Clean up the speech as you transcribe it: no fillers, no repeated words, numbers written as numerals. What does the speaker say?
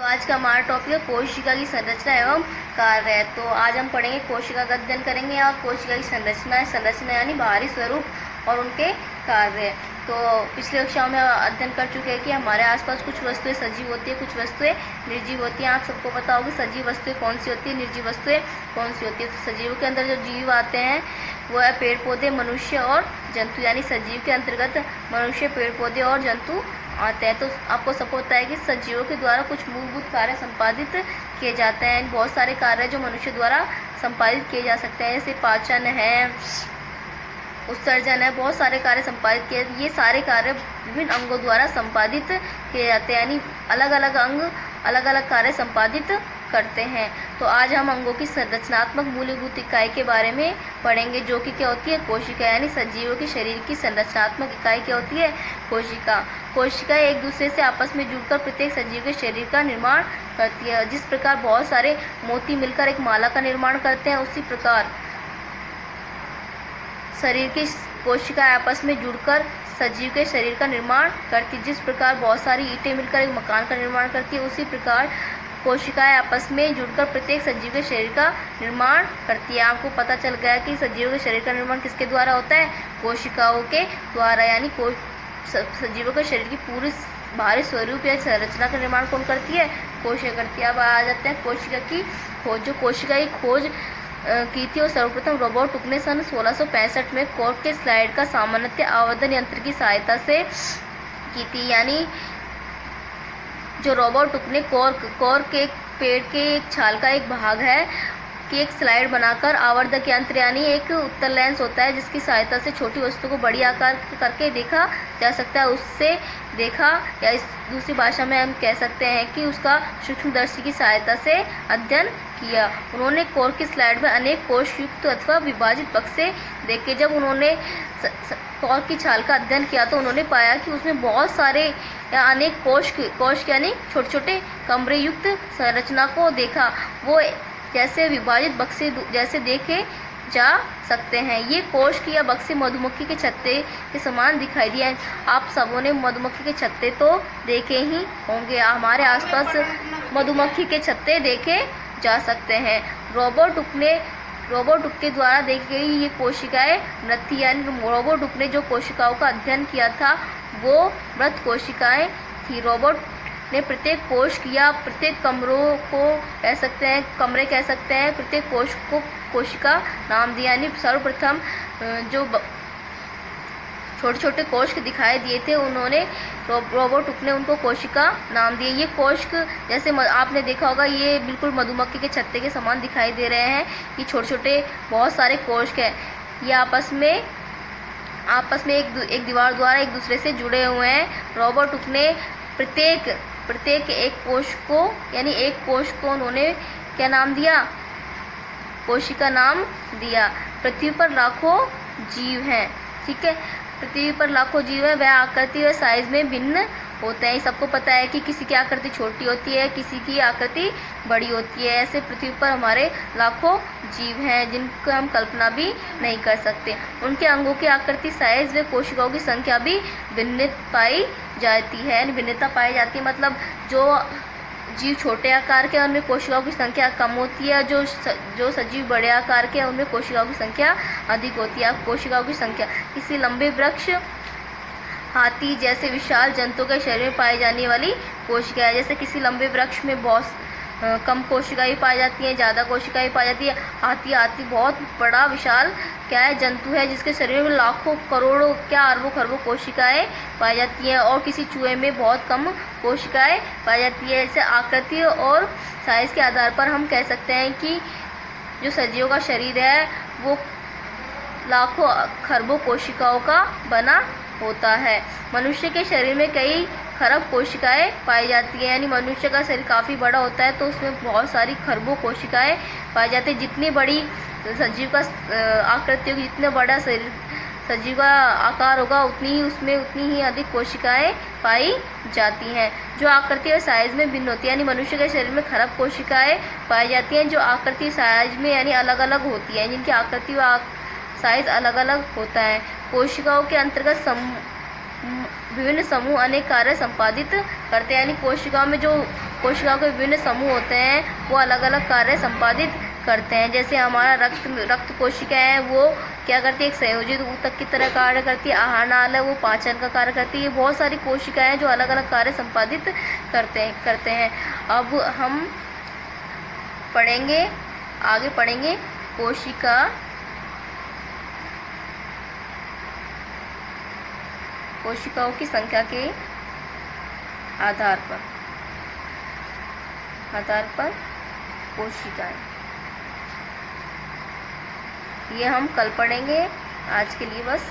तो आज का हमारा टॉपिक है कोशिका की संरचना एवं कार्य। तो आज हम पढ़ेंगे कोशिका का अध्ययन करेंगे और कोशिका की संरचना यानी बाहरी स्वरूप और उनके कार्य। तो पिछले कक्षा में अध्ययन कर चुके हैं कि हमारे आसपास कुछ वस्तुएं सजीव होती है, कुछ वस्तुएं निर्जीव होती हैं। आप सबको पता होगा सजीव वस्तुएं कौन सी होती है, निर्जीव वस्तुएं कौन सी होती है। तो सजीवों के अंदर जो जीव आते हैं वो है पेड़ पौधे, मनुष्य और जंतु। यानी सजीव के अंतर्गत मनुष्य, पेड़ पौधे और जंतु आते हैं। तो आपको सबको पता है कि सजीवों के द्वारा कुछ मूलभूत कार्य संपादित किए जाते हैं। बहुत सारे कार्य जो मनुष्य द्वारा संपादित किए जा सकते हैं, जैसे पाचन है, उत्सर्जन है, बहुत सारे कार्य संपादित किए। ये सारे कार्य विभिन्न अंगों द्वारा संपादित किए जाते हैं, यानी अलग अलग अंग अलग अलग कार्य संपादित करते हैं। तो आज हम अंगों की संरचनात्मक मूलभूत इकाई के बारे में पढ़ेंगे, जो कि क्या होती है, कोशिका। यानी सजीवों के शरीर की संरचनात्मक इकाई क्या होती है, कोशिका। कोशिका एक दूसरे से आपस में जुड़कर प्रत्येक सजीव के शरीर का निर्माण करती है। जिस प्रकार बहुत सारे मोती मिलकर एक माला का निर्माण करते हैं, उसी प्रकार शरीर की कोशिका आपस में जुड़कर सजीव के शरीर का निर्माण करती है। जिस प्रकार बहुत सारी ईंटें मिलकर एक मकान का निर्माण करती है, उसी प्रकार कोशिकाएं आपस में जुड़कर प्रत्येक सजीव के शरीर का निर्माण करती है। आपको पता चल गया कि सजीवों के शरीर का निर्माण किसके द्वारा होता है, कोशिकाओं के द्वारा। यानी सजीवों के शरीर की पूरी बाहरी स्वरूप या संरचना का निर्माण कौन करती है, कोशिका करती है। अब आ जाते हैं कोशिका की खोज। जो कोशिका की खोज की थी और सर्वप्रथम रॉबर्ट हुक ने सन 1665 में कॉर्क के स्लाइड का सामान्यतः आवर्धन यंत्र की सहायता से की थी। यानी जो रॉबर्ट हुक ने कॉर्क एक पेड़ के एक छाल का एक भाग है कि एक स्लाइड बनाकर आवर्धक यंत्र यानी एक उत्तल लेंस होता है, जिसकी सहायता से छोटी वस्तु को बड़ी आकार करके देखा जा सकता है। उससे देखा, या इस दूसरी भाषा में हम कह सकते हैं कि उसका सूक्ष्मदर्शी की सहायता से अध्ययन किया। उन्होंने कॉर्क की स्लाइड में अनेक कोश युक्त अथवा विभाजित बक्से देखे। जब उन्होंने कॉर्क की छाल का अध्ययन किया तो उन्होंने पाया कि उसमें बहुत सारे या अनेक कोश यानी छोटे छोटे कमरे युक्त संरचना को देखा। वो जैसे विभाजित बक्से जैसे देखे जा सकते हैं। ये कोश या बक्से मधुमक्खी के छत्ते के समान दिखाई दिए। आप सबों ने मधुमक्खी के छत्ते तो देखे ही होंगे। हमारे आसपास मधुमक्खी के छत्ते देखे जा सकते हैं। रॉबर्ट हुक के द्वारा देखी गई ये कोशिकाएं मृत थी। यानी रॉबर्ट हुक ने जो कोशिकाओं का अध्ययन किया था वो मृत कोशिकाएं थी। रॉबर्ट ने प्रत्येक कोश या प्रत्येक कमरों को कमरे कह सकते हैं, प्रत्येक कोश को कोशिका नाम दिया। यानी सर्वप्रथम जो छोटे छोटे कोश दिखाई दिए थे, उन्होंने रॉबर्ट हुक ने उनको कोशिका नाम दिए। ये कोश जैसे आपने देखा होगा, ये बिल्कुल मधुमक्खी के छत्ते के समान दिखाई दे रहे हैं। ये छोटे छोटे बहुत सारे कोश हैं, ये आपस में एक दीवार द्वारा एक दूसरे से जुड़े हुए हैं। रॉबर्ट हुक ने प्रत्येक एक कोश को यानी एक कोश को उन्होंने क्या नाम दिया, कोशिका नाम दिया। पृथ्वी पर लाखों जीव हैं, ठीक है। पृथ्वी पर लाखों जीव है, वह आकृति व साइज में भिन्न होते हैं। सबको पता है कि किसी की आकृति छोटी होती है, किसी की आकृति बड़ी होती है। ऐसे पृथ्वी पर हमारे लाखों जीव हैं जिनको हम कल्पना भी नहीं कर सकते। उनके अंगों की आकृति, साइज व कोशिकाओं की संख्या भी भिन्नता पाई जाती है। भिन्नता पाई जाती है मतलब जो जीव छोटे आकार के हैं उनमें कोशिकाओं की संख्या कम होती है, जो सजीव बड़े आकार के हैं उनमें कोशिकाओं की संख्या अधिक होती है। कोशिकाओं की संख्या किसी लंबे वृक्ष, हाथी जैसे विशाल जंतुओं के शरीर में पाई जाने वाली कोशिका है। जैसे किसी लंबे वृक्ष में बहुत कम कोशिकाएं पाई जाती हैं, ज़्यादा कोशिकाएं पाई जाती है। हाथी बहुत बड़ा विशाल क्या है, जंतु है, जिसके शरीर में लाखों करोड़ों क्या अरबों खरबों कोशिकाएं पाई जाती हैं। और किसी चूहे में बहुत कम कोशिकाएं पाई जाती है। ऐसे आकृति और साइज के आधार पर हम कह सकते हैं कि जो सजीवों का शरीर है वो लाखों खरबों कोशिकाओं का बना होता है। मनुष्य के शरीर में कई खरब कोशिकाएं पाई जाती हैं। यानी मनुष्य का शरीर काफ़ी बड़ा होता है तो उसमें बहुत सारी खरबों कोशिकाएं पाई जाती हैं। जितनी बड़ी सजीव का आकृति होगी, जितना बड़ा शरीर सजीव का आकार होगा, उतनी ही अधिक कोशिकाएं पाई जाती हैं। जो आकृति और साइज में भिन्न होती है, यानी मनुष्य के शरीर में खरब कोशिकाएं पाई जाती हैं जो आकृति साइज में यानी अलग अलग होती हैं, जिनकी आकृति व साइज अलग अलग होता है। कोशिकाओं के अंतर्गत विभिन्न समूह अनेक कार्य संपादित करते हैं। यानी कोशिकाओं में जो कोशिकाओं के विभिन्न समूह होते हैं, वो अलग अलग कार्य संपादित करते हैं। जैसे हमारा रक्त कोशिका है, वो क्या करती है, एक संयोजित ऊतक की तरह कार्य करती है। आहार नाल है, वो पाचन का कार्य करती है। बहुत सारी कोशिकाएं हैं जो अलग अलग कार्य संपादित करते हैं। अब हम आगे पढ़ेंगे कोशिकाओं की संख्या के आधार पर कोशिकाएं, ये हम कल पढ़ेंगे। आज के लिए बस